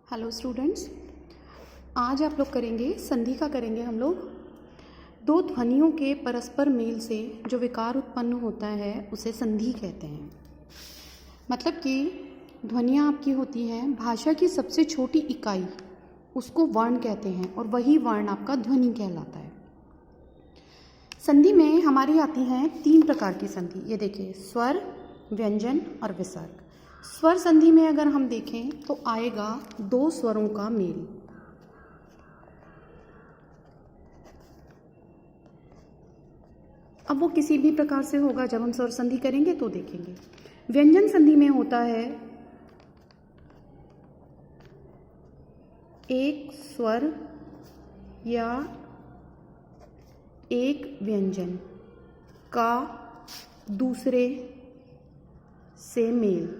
Hello students, आज आप लोग करेंगे संधि का करेंगे हम लोग। दो ध्वनियों के परस्पर मेल से जो विकार उत्पन्न होता है उसे संधि कहते हैं। मतलब कि ध्वनियाँ आपकी होती हैं, भाषा की सबसे छोटी इकाई उसको वर्ण कहते हैं और वही वर्ण आपका ध्वनि कहलाता है। संधि में हमारी आती हैं 3 प्रकार की संधि। ये देखिए, स्वर, व्यंजन और विसर्ग। स्वर संधि में अगर हम देखें तो आएगा 2 स्वरों का मेल। अब वो किसी भी प्रकार से होगा, जब हम स्वर संधि करेंगे तो देखेंगे। व्यंजन संधि में होता है एक स्वर या एक व्यंजन का दूसरे से मेल।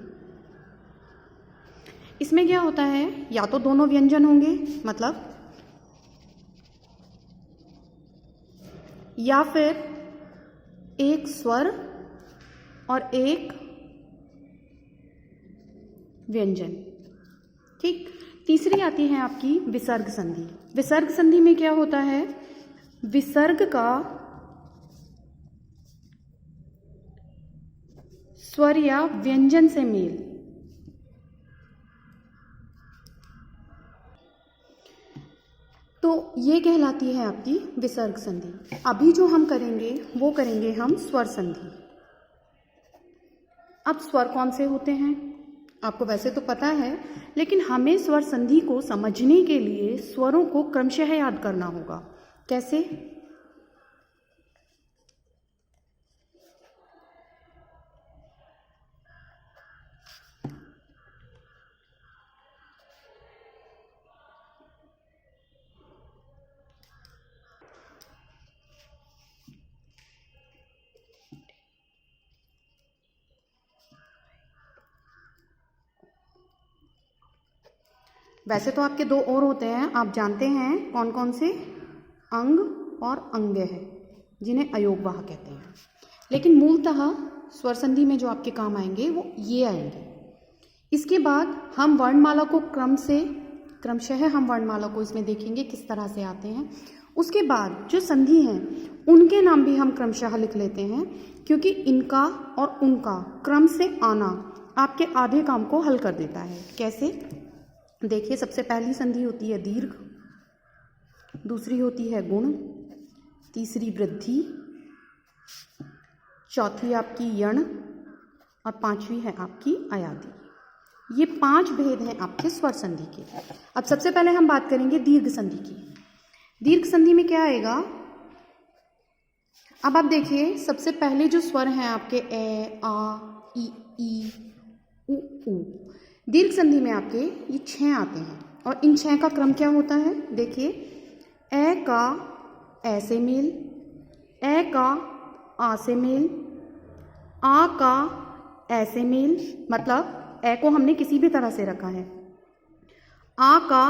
इसमें क्या होता है, या तो दोनों व्यंजन होंगे, मतलब, या फिर एक स्वर और एक व्यंजन। ठीक। तीसरी आती है आपकी विसर्ग संधि। विसर्ग संधि में क्या होता है, विसर्ग का स्वर या व्यंजन से मेल। तो ये कहलाती है आपकी विसर्ग संधि। अभी जो हम करेंगे वो करेंगे हम स्वर संधि। अब स्वर कौन से होते हैं आपको वैसे तो पता है, लेकिन हमें स्वर संधि को समझने के लिए स्वरों को क्रमशः याद करना होगा। कैसे? वैसे तो आपके 2 और होते हैं, आप जानते हैं कौन कौन से, अंग और अंग्य है, जिन्हें अयोगवाह कहते हैं। लेकिन मूलतः स्वर संधि में जो आपके काम आएंगे वो ये आएंगे। इसके बाद हम वर्णमाला को क्रमशः हम वर्णमाला को इसमें देखेंगे किस तरह से आते हैं। उसके बाद जो संधि हैं उनके नाम भी हम क्रमशः लिख लेते हैं, क्योंकि इनका और उनका क्रम से आना आपके आधे काम को हल कर देता है। कैसे? देखिए, सबसे पहली संधि होती है दीर्घ, दूसरी होती है गुण, तीसरी वृद्धि, चौथी आपकी यण और 5वीं है आपकी अयादि। ये 5 भेद हैं आपके स्वर संधि के। अब सबसे पहले हम बात करेंगे दीर्घ संधि की। दीर्घ संधि में क्या आएगा, अब आप देखिए, सबसे पहले जो स्वर हैं आपके ए, आ, ई, उ। दीर्घ संधि में आपके ये 6 आते हैं और इन 6 का क्रम क्या होता है। देखिए, ए का ए से मेल, ए का आ से मेल, आ का ए से मेल, मतलब ए को हमने किसी भी तरह से रखा है, आ का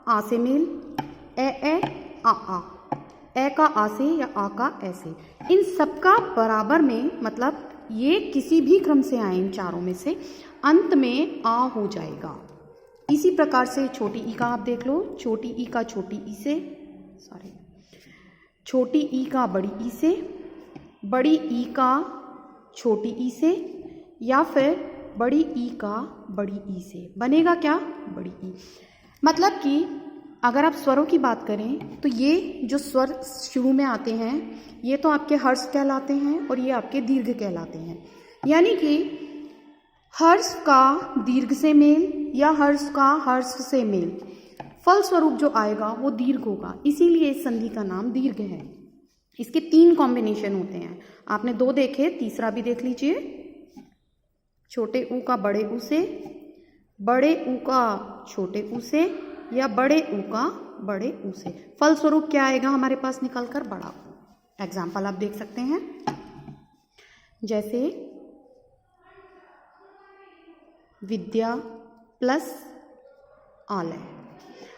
आ से मेल, ए आ, ए का आ से या आ का ए से, इन सबका बराबर में, मतलब ये किसी भी क्रम से आए इन चारों में से, अंत में आ हो जाएगा। इसी प्रकार से छोटी ई का आप देख लो, छोटी ई का छोटी ई से, छोटी ई का बड़ी ई से, बड़ी ई का छोटी ई से, या फिर बड़ी ई का बड़ी ई से। बनेगा क्या? बड़ी ई। मतलब कि अगर आप स्वरों की बात करें तो ये जो स्वर शुरू में आते हैं ये तो आपके हर्ष कहलाते हैं और ये आपके दीर्घ कहलाते हैं। यानी कि हर्ष का दीर्घ से मेल या हर्ष का हर्ष से मेल, फलस्वरूप जो आएगा वो दीर्घ होगा। इसीलिए इस संधि का नाम दीर्घ है। इसके 3 कॉम्बिनेशन होते हैं, आपने 2 देखे, तीसरा भी देख लीजिए। छोटे ऊ का बड़े ऊ से, बड़े ऊ का छोटे ऊ से, या बड़े ऊ का बड़े ऊ से। फलस्वरूप क्या आएगा हमारे पास निकल कर? बड़ा ऊ। एग्जाम्पल आप देख सकते हैं, जैसे विद्या प्लस आलय।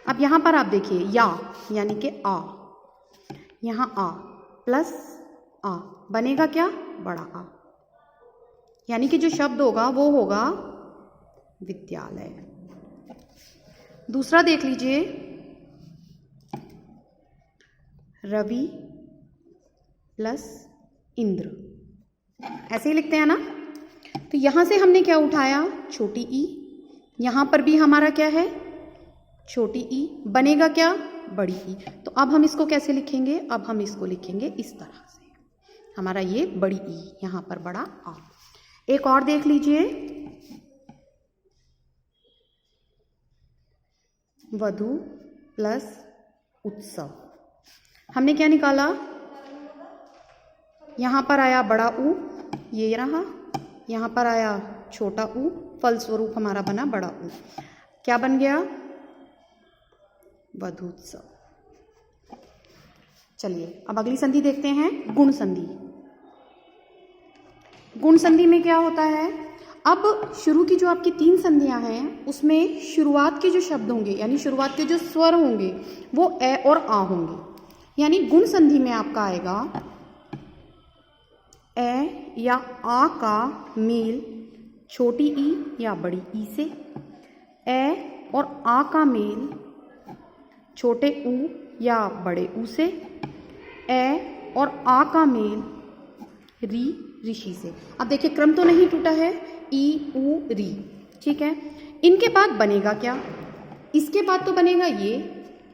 अब यहां पर आप देखिए, या यानी कि आ, यहां आ प्लस आ बनेगा क्या? बड़ा आ। यानी कि जो शब्द होगा वो होगा विद्यालय। दूसरा देख लीजिए, रवि प्लस इंद्र, ऐसे ही लिखते हैं ना। तो यहाँ से हमने क्या उठाया, छोटी ई, यहाँ पर भी हमारा क्या है, छोटी ई, बनेगा क्या, बड़ी ई। तो अब हम इसको कैसे लिखेंगे, अब हम इसको लिखेंगे इस तरह से, हमारा ये बड़ी ई, यहाँ पर बड़ा आ। एक और देख लीजिए, वधु प्लस उत्सव, हमने क्या निकाला, यहाँ पर आया बड़ा ऊ, ये रहा, यहाँ पर आया छोटा ऊ, फलस्वरूप हमारा बना बड़ा ऊ। क्या बन गया, वधूत्सव। चलिए अब अगली संधि देखते हैं, गुण संधि। गुण संधि में क्या होता है, अब शुरू की जो आपकी 3 संधियां हैं उसमें शुरुआत के जो शब्द होंगे यानी शुरुआत के जो स्वर होंगे वो ए और आ होंगे। यानी गुण संधि में आपका आएगा ए या आ का मेल छोटी ई या बड़ी ई से, ए और आ का मेल छोटे ऊ या बड़े ऊ से, ए और आ का मेल री ऋषि से। अब देखिए क्रम तो नहीं टूटा है, ई ऊ री, ठीक है। इनके बाद बनेगा क्या, इसके बाद तो बनेगा ये,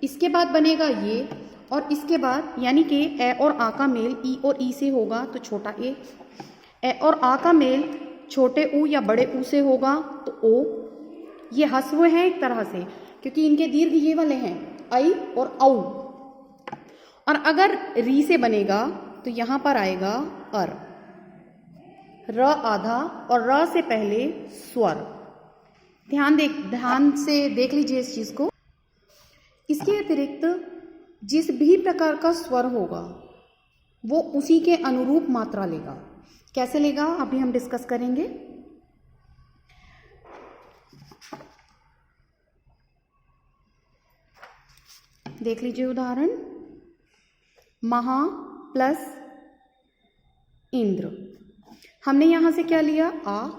इसके बाद बनेगा ये, और इसके बाद यानी कि ए और आ का मेल ई और ई से होगा तो छोटा ए और आ का मेल छोटे ऊ या बड़े ऊ से होगा तो ओ। ये हस्व है एक तरह से क्योंकि इनके दीर्घ ये वाले हैं, आई और औ। और अगर री से बनेगा तो यहाँ पर आएगा अर, र आधा और र से पहले स्वर। ध्यान से देख लीजिए इस चीज को। इसके अतिरिक्त जिस भी प्रकार का स्वर होगा वो उसी के अनुरूप मात्रा लेगा। कैसे लेगा अभी हम डिस्कस करेंगे। देख लीजिए उदाहरण, महा प्लस इंद्र, हमने यहां से क्या लिया आ,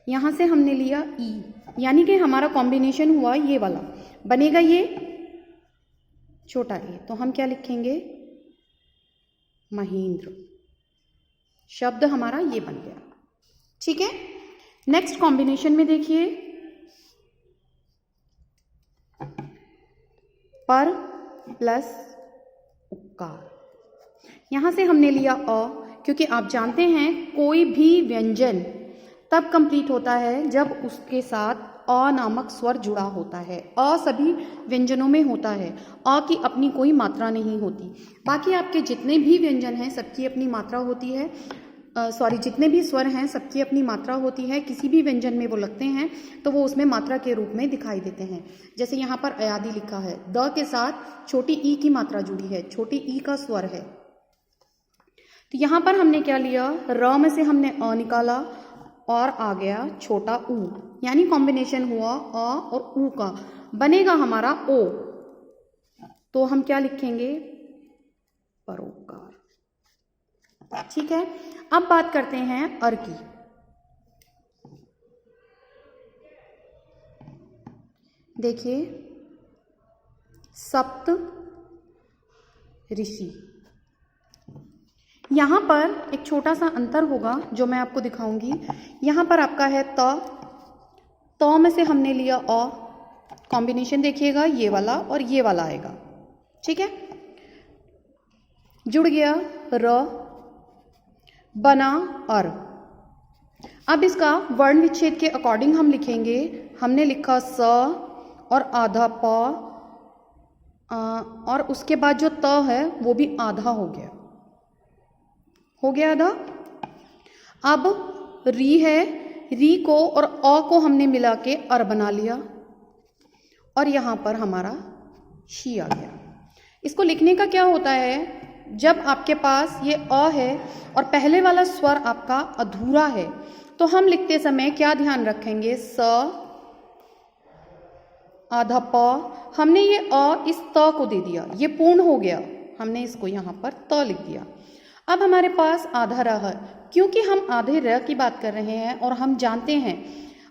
यहां से हमने लिया ई, यानी कि हमारा कॉम्बिनेशन हुआ ये वाला, बनेगा ये छोटा ए, तो हम क्या लिखेंगे महेंद्र। शब्द हमारा ये बन गया, ठीक है। नेक्स्ट कॉम्बिनेशन में देखिए, पर प्लस उकार, यहां से हमने लिया अ, क्योंकि आप जानते हैं कोई भी व्यंजन तब कंप्लीट होता है जब उसके साथ अ नामक स्वर जुड़ा होता है। अ सभी व्यंजनों में होता है, अ की अपनी कोई मात्रा नहीं होती। बाकी आपके जितने भी व्यंजन हैं सबकी अपनी मात्रा होती है, जितने भी स्वर हैं सबकी अपनी मात्रा होती है। किसी भी व्यंजन में वो लगते हैं तो वो उसमें मात्रा के रूप में दिखाई देते हैं। जैसे यहाँ पर अयादि लिखा है, द के साथ छोटी ई की मात्रा जुड़ी है, छोटी ई का स्वर है। तो यहाँ पर हमने क्या लिया, र में से हमने अ निकाला और आ गया छोटा ऊ, यानी कॉम्बिनेशन हुआ अ और ऊ का, बनेगा हमारा ओ। तो हम क्या लिखेंगे परोपकार, ठीक है। अब बात करते हैं अर की। देखिए सप्त ऋषि, यहां पर एक छोटा सा अंतर होगा जो मैं आपको दिखाऊंगी। यहां पर आपका है त में से हमने लिया अ, कॉम्बिनेशन देखिएगा ये वाला और ये वाला आएगा, ठीक है। जुड़ गया र, बना अर। अब इसका वर्ण विच्छेद के अकॉर्डिंग हम लिखेंगे। हमने लिखा स और आधा प, और उसके बाद जो त है वो भी आधा हो गया आधा। अब री है, री को और अ को हमने मिला के अर बना लिया और यहां पर हमारा शी आ गया। इसको लिखने का क्या होता है, जब आपके पास ये अ है और पहले वाला स्वर आपका अधूरा है तो हम लिखते समय क्या ध्यान रखेंगे, स आधा प, हमने ये अ इस त को दे दिया, ये पूर्ण हो गया, हमने इसको यहाँ पर त लिख दिया। अब हमारे पास आधा र है, क्योंकि हम आधे र की बात कर रहे हैं और हम जानते हैं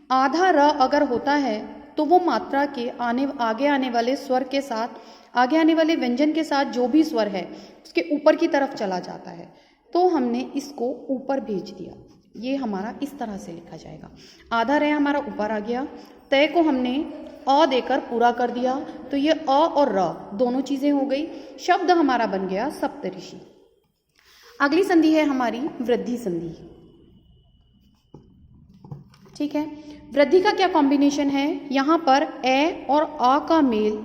आधा र अगर होता है तो वो मात्रा के आगे आने वाले स्वर के साथ, आगे आने वाले व्यंजन के साथ जो भी स्वर है उसके ऊपर की तरफ चला जाता है। तो हमने इसको ऊपर भेज दिया, ये हमारा इस तरह से लिखा जाएगा। आधा रह हमारा ऊपर आ गया, तय को हमने अ देकर पूरा कर दिया, तो ये अ और र दोनों चीज़ें हो गई, शब्द हमारा बन गया सप्तऋषि। अगली संधि है हमारी वृद्धि संधि। ठीक है, वृद्धि का क्या कॉम्बिनेशन है, यहाँ पर ए और आ का मेल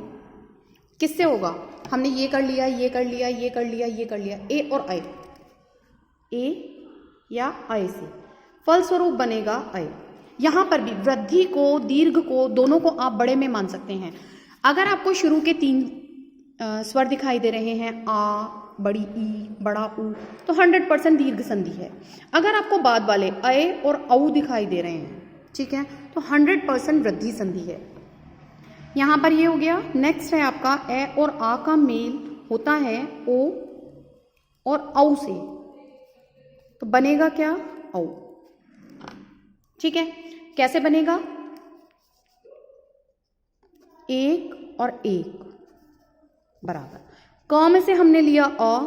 किससे होगा, हमने ये कर लिया, ये कर लिया, ये कर लिया, ये कर लिया, ए और ऐ, ए या ऐ से, फलस्वरूप बनेगा ऐ। यहाँ पर भी वृद्धि को, दीर्घ को, दोनों को आप बड़े में मान सकते हैं। अगर आपको शुरू के 3 स्वर दिखाई दे रहे हैं, आ, बड़ी ई, बड़ा ऊ, तो 100% दीर्घ संधि है। अगर आपको बाद वाले ऐ और औ दिखाई दे रहे हैं, ठीक है, तो 100% वृद्धि संधि है। यहाँ पर ये हो गया। नेक्स्ट है आपका ए और आ का मेल होता है ओ और औ से, तो बनेगा क्या, औ। ठीक है, कैसे बनेगा, एक और एक बराबर, क में से हमने लिया अ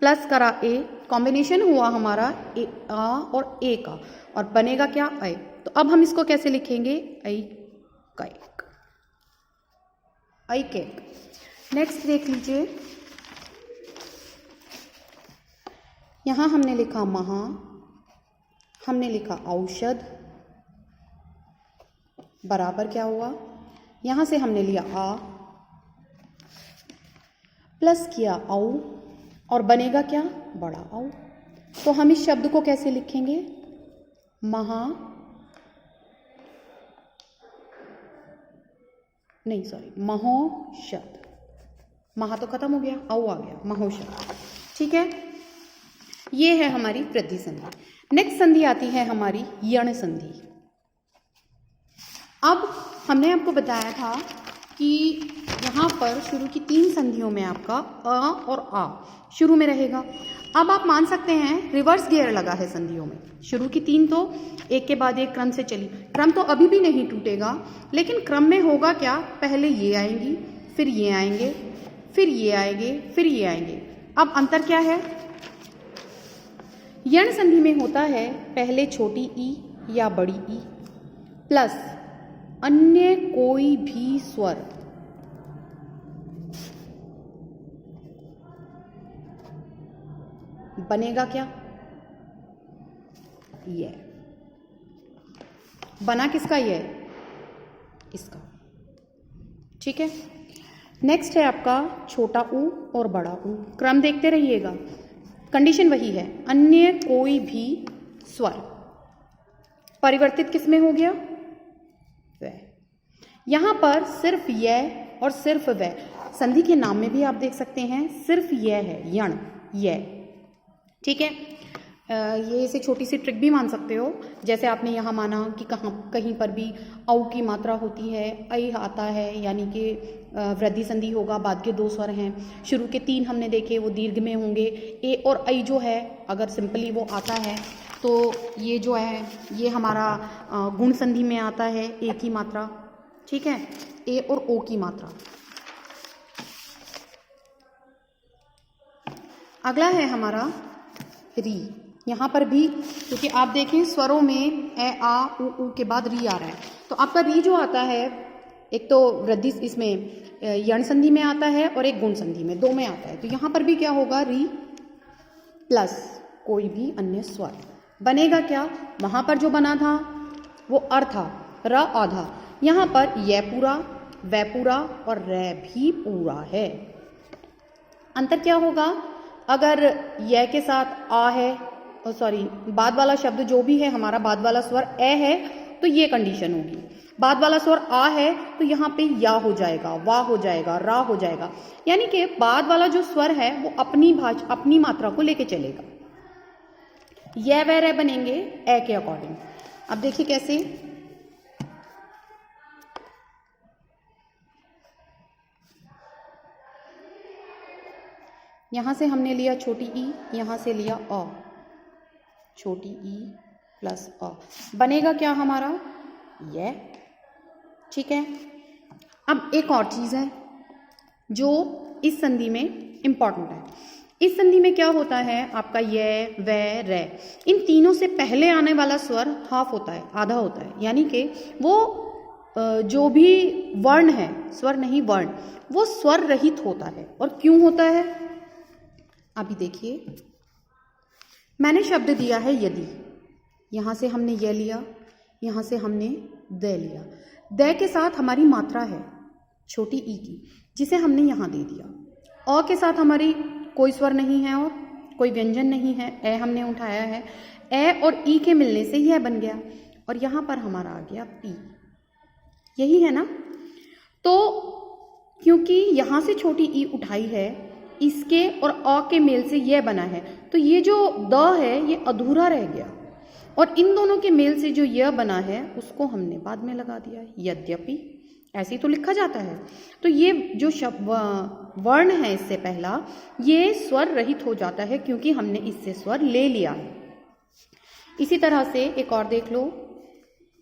प्लस करा ए, कॉम्बिनेशन हुआ हमारा ए आ और ए का, और बनेगा क्या, ऐ। तो अब हम इसको कैसे लिखेंगे, ऐ कैक, ऐ कैक। नेक्स्ट देख लीजिए, यहां हमने लिखा महा, हमने लिखा औषध, बराबर क्या हुआ, यहां से हमने लिया आ प्लस किया औ, और बनेगा क्या, बड़ा औ। तो हम इस शब्द को कैसे लिखेंगे, महा, नहीं सॉरी, महोषध, महा तो खत्म हो गया, औ आ गया, महोषध। ठीक है, ये है हमारी वृद्धि संधि। नेक्स्ट संधि आती है हमारी यण संधि। अब हमने आपको बताया था कि यहाँ पर शुरू की 3 संधियों में आपका अ और आ शुरू में रहेगा। अब आप मान सकते हैं रिवर्स गियर लगा है संधियों में, शुरू की 3 तो एक के बाद एक क्रम से चली, क्रम तो अभी भी नहीं टूटेगा, लेकिन क्रम में होगा क्या, पहले ये आएंगी, फिर ये आएंगे, फिर ये आएंगे, फिर ये आएंगे। अब अंतर क्या है, यण संधि में होता है पहले छोटी ई या बड़ी ई प्लस अन्य कोई भी स्वर, बनेगा क्या, ये बना किसका, ये इसका। ठीक है, नेक्स्ट है आपका छोटा ऊ और बड़ा ऊ, क्रम देखते रहिएगा, कंडीशन वही है, अन्य कोई भी स्वर, परिवर्तित किस में हो गया, वह। यहां पर सिर्फ यह और सिर्फ वह, संधि के नाम में भी आप देख सकते हैं सिर्फ यह है, यण, यह। ठीक है, ये इसे छोटी सी ट्रिक भी मान सकते हो, जैसे आपने यहाँ माना कि कहीं पर भी औ की मात्रा होती है, ऐ आता है, यानी कि वृद्धि संधि होगा, बाद के 2 स्वर हैं, शुरू के 3 हमने देखे वो दीर्घ में होंगे, ए और ऐ जो है अगर सिंपली वो आता है तो ये जो है ये हमारा गुण संधि में आता है, ए की मात्रा। ठीक है, ए और ओ की मात्रा। अगला है हमारा री। यहाँ पर भी क्योंकि आप देखें स्वरों में ए आ उ के बाद री आ रहा है, तो आपका री जो आता है एक तो वृद्धि इसमें यण संधि में आता है और एक गुण संधि में, 2 में आता है। तो यहाँ पर भी क्या होगा, री प्लस कोई भी अन्य स्वर, बनेगा क्या, वहाँ पर जो बना था वो अर था, र आधा, यहाँ पर य पूरा, वै पूरा और रै भी पूरा है। अंतर क्या होगा, अगर य के साथ आ है, सॉरी बाद वाला शब्द जो भी है हमारा बाद वाला स्वर ए है, तो ये कंडीशन होगी, बाद वाला स्वर आ है तो यहाँ पे या हो जाएगा, वा हो जाएगा, रा हो जाएगा, यानी कि बाद वाला जो स्वर है वो अपनी मात्रा को लेके चलेगा। यह वह रे बनेंगे ए के अकॉर्डिंग। अब देखिए कैसे, यहां से हमने लिया छोटी ई, यहां से लिया अ, छोटी ई प्लस अ, बनेगा क्या हमारा, यह। ठीक है। अब एक और चीज़ है जो इस संधि में इम्पॉर्टेंट है। इस संधि में क्या होता है, आपका ये, वे, रे, इन तीनों से पहले आने वाला स्वर हाफ होता है, आधा होता है। यानी कि वो जो भी वर्ण है, स्वर नहीं वर्ण, वो स्वर रहित होता है। और क्यों होता है, अभी देखिए। मैंने शब्द दिया है यदि, यहाँ से हमने ये लिया, यहाँ से हमने दे लिया। दे के साथ हमारी मात्रा है छोटी ई की, जिसे हमने यहाँ दे दिया। अ के साथ हमारी कोई स्वर नहीं है और कोई व्यंजन नहीं है, ए हमने उठाया है। ए और ई के मिलने से यह बन गया, और यहाँ पर हमारा आ गया पी। यही है ना। तो क्योंकि यहाँ से छोटी ई उठाई है, इसके और अ के मेल से यह बना है, तो ये जो द है ये अधूरा रह गया, और इन दोनों के मेल से जो यह बना है उसको हमने बाद में लगा दिया। यद्यपि ऐसे ही तो लिखा जाता है। तो ये जो शब्द वर्ण है इससे पहला, ये स्वर रहित हो जाता है क्योंकि हमने इससे स्वर ले लिया है। इसी तरह से एक और देख लो,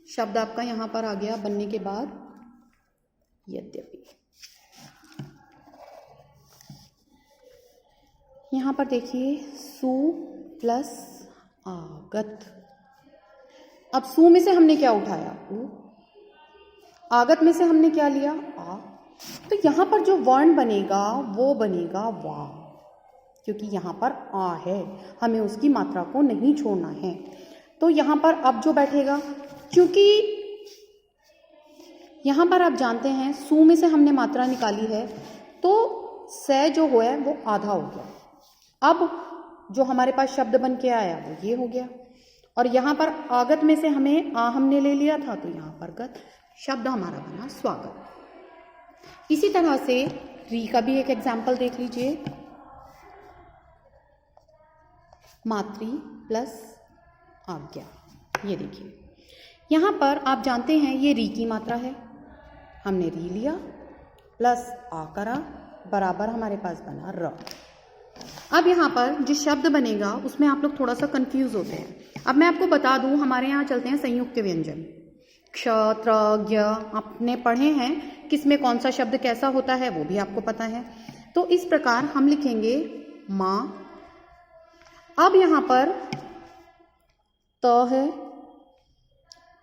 शब्द आपका यहाँ पर आ गया बनने के बाद यद्यपि। यहाँ पर देखिए सु प्लस आगत। अब सु में से हमने क्या उठाया, उ। आगत में से हमने क्या लिया, आ। तो यहाँ पर जो वर्ण बनेगा वो बनेगा वा, क्योंकि यहाँ पर आ है, हमें उसकी मात्रा को नहीं छोड़ना है। तो यहाँ पर अब जो बैठेगा, क्योंकि यहाँ पर आप जानते हैं सु में से हमने मात्रा निकाली है, तो से जो है वो आधा हो गया। अब जो हमारे पास शब्द बन के आया वो ये हो गया, और यहाँ पर आगत में से हमें आ हमने ले लिया था, तो यहाँ पर गत, शब्द हमारा बना स्वागत। इसी तरह से री का भी एक एग्जाम्पल देख लीजिए। मातृ प्लस आज्ञा, ये देखिए यहाँ पर आप जानते हैं ये री की मात्रा है, हमने री लिया प्लस आ करा, बराबर हमारे पास बना र। अब यहाँ पर जो शब्द बनेगा उसमें आप लोग थोड़ा सा कंफ्यूज होते हैं। अब मैं आपको बता दूं, हमारे यहाँ चलते हैं संयुक्त व्यंजन। क्ष, त्र, ज्ञ आपने पढ़े हैं, किसमें कौन सा शब्द कैसा होता है वो भी आपको पता है। तो इस प्रकार हम लिखेंगे माँ। अब यहाँ पर त है,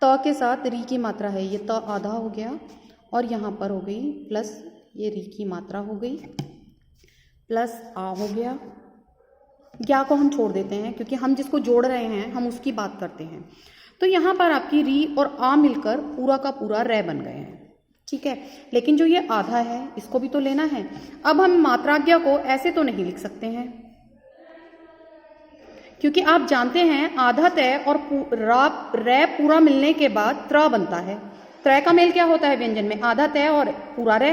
त के साथ री की मात्रा है, ये त आधा हो गया, और यहाँ पर हो गई प्लस ये री की मात्रा हो गई, प्लस आ हो गया। ज्ञा को हम छोड़ देते हैं क्योंकि हम जिसको जोड़ रहे हैं हम उसकी बात करते हैं। तो यहाँ पर आपकी री और आ मिलकर पूरा का पूरा रे बन गए हैं, ठीक है। लेकिन जो ये आधा है इसको भी तो लेना है। अब हम मात्राज्ञा को ऐसे तो नहीं लिख सकते हैं, क्योंकि आप जानते हैं आधा तय और रे पूरा मिलने के बाद त्र बनता है। त्रय का मेल क्या होता है व्यंजन में, आधा तय और पूरा रे,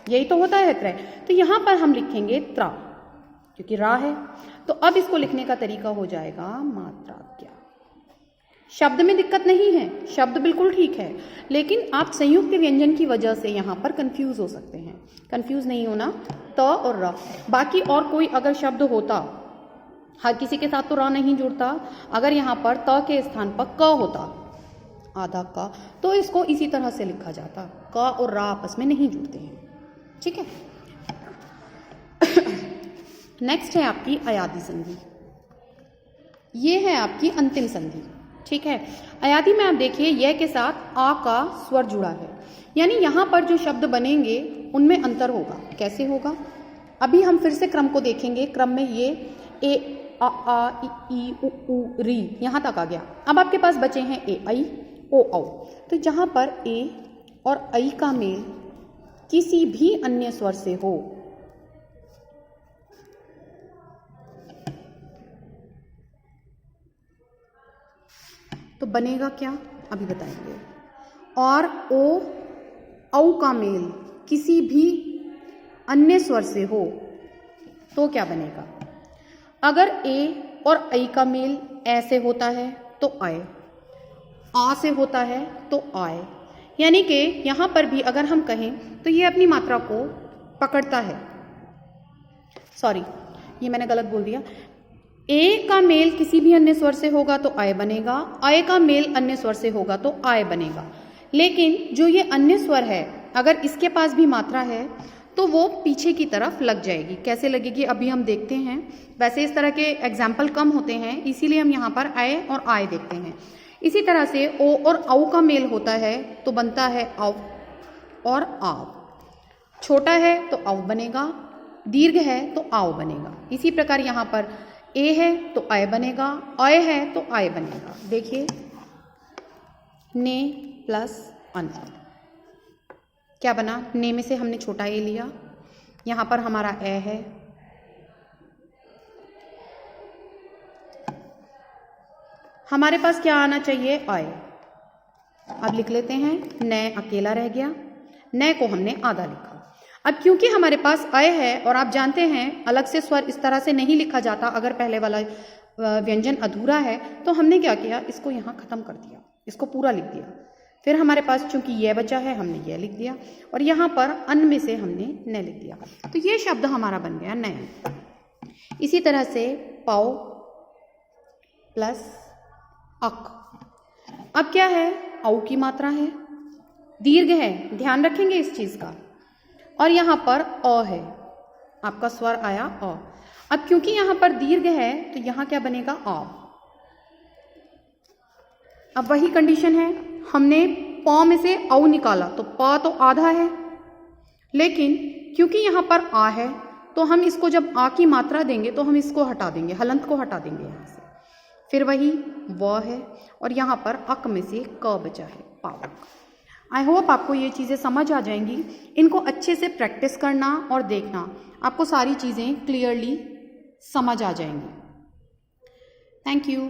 यही तो होता है त्रय। तो यहाँ पर हम लिखेंगे त्रा, क्योंकि रा है। तो अब इसको लिखने का तरीका हो जाएगा मात्राज्ञा। शब्द में दिक्कत नहीं है, शब्द बिल्कुल ठीक है, लेकिन आप संयुक्त व्यंजन की वजह से यहाँ पर कंफ्यूज हो सकते हैं। कंफ्यूज नहीं होना, त और र। बाकी और कोई अगर शब्द होता, हर किसी के साथ तो र नहीं जुड़ता, अगर यहाँ पर त के स्थान पर क होता, आधा का, तो इसको इसी तरह से लिखा जाता। क और रा आपस में नहीं जुड़ते हैं, ठीक है। नेक्स्ट है आपकी अयादि संधि। ये है आपकी अंतिम संधि, ठीक है। अयादि में आप देखिए यह के साथ आ का स्वर जुड़ा है, यानी यहाँ पर जो शब्द बनेंगे उनमें अंतर होगा। कैसे होगा, अभी हम फिर से क्रम को देखेंगे। क्रम में ये ए आ ई उ री यहाँ तक आ गया। अब आपके पास बचे हैं ए आई ओ औ। तो जहाँ पर ए और आई का मेल किसी भी अन्य स्वर से हो, तो बनेगा क्या, अभी बताएंगे। और ओ औ का मेल किसी भी अन्य स्वर से हो तो क्या बनेगा। अगर ए और आई का मेल ऐसे होता है तो आए, आ से होता है तो आए, यानी कि यहाँ पर भी अगर हम कहें तो ये अपनी मात्रा को पकड़ता है। सॉरी, ये मैंने गलत बोल दिया। ए का मेल किसी भी अन्य स्वर से होगा तो आय बनेगा, आय का मेल अन्य स्वर से होगा तो आय बनेगा। लेकिन जो ये अन्य स्वर है, अगर इसके पास भी मात्रा है तो वो पीछे की तरफ लग जाएगी। कैसे लगेगी अभी हम देखते हैं। वैसे इस तरह के एग्जाम्पल कम होते हैं, इसीलिए हम यहाँ पर आए और आए देखते हैं। इसी तरह से ओ और औ का मेल होता है तो बनता है औ और आव। छोटा है तो औ बनेगा, दीर्घ है तो आव बनेगा। इसी प्रकार यहाँ पर ए है तो आय बनेगा, अय है तो आय बनेगा। देखिए, ने प्लस अन, क्या बना? ने में से हमने छोटा ए लिया, यहाँ पर हमारा ए है, हमारे पास क्या आना चाहिए? अय। अब लिख लेते हैं, न अकेला रह गया, न को हमने आधा लिखा। अब क्योंकि हमारे पास अय है और आप जानते हैं अलग से स्वर इस तरह से नहीं लिखा जाता अगर पहले वाला व्यंजन अधूरा है, तो हमने क्या किया, इसको यहाँ खत्म कर दिया, इसको पूरा लिख दिया। फिर हमारे पास चूंकि यह बचा है, हमने यह लिख दिया और यहाँ पर अन में से हमने न लिख दिया, तो ये शब्द हमारा बन गया नय। इसी तरह से पाओ प्लस अक। अब क्या है? औ की मात्रा है, दीर्घ है, ध्यान रखेंगे इस चीज का, और यहाँ पर अ है, आपका स्वर आया अ। अब क्योंकि यहाँ पर दीर्घ है तो यहाँ क्या बनेगा? आ। अब वही कंडीशन है, हमने प में से औ निकाला तो प तो आधा है, लेकिन क्योंकि यहाँ पर आ है तो हम इसको जब आ की मात्रा देंगे तो हम इसको हटा देंगे, हलंत को हटा देंगे यहाँ से। फिर वही व है और यहाँ पर अक में से क बचा है, पावक। आई होप आपको ये चीज़ें समझ आ जाएंगी। इनको अच्छे से प्रैक्टिस करना और देखना, आपको सारी चीज़ें क्लियरली समझ आ जाएंगी। Thank you.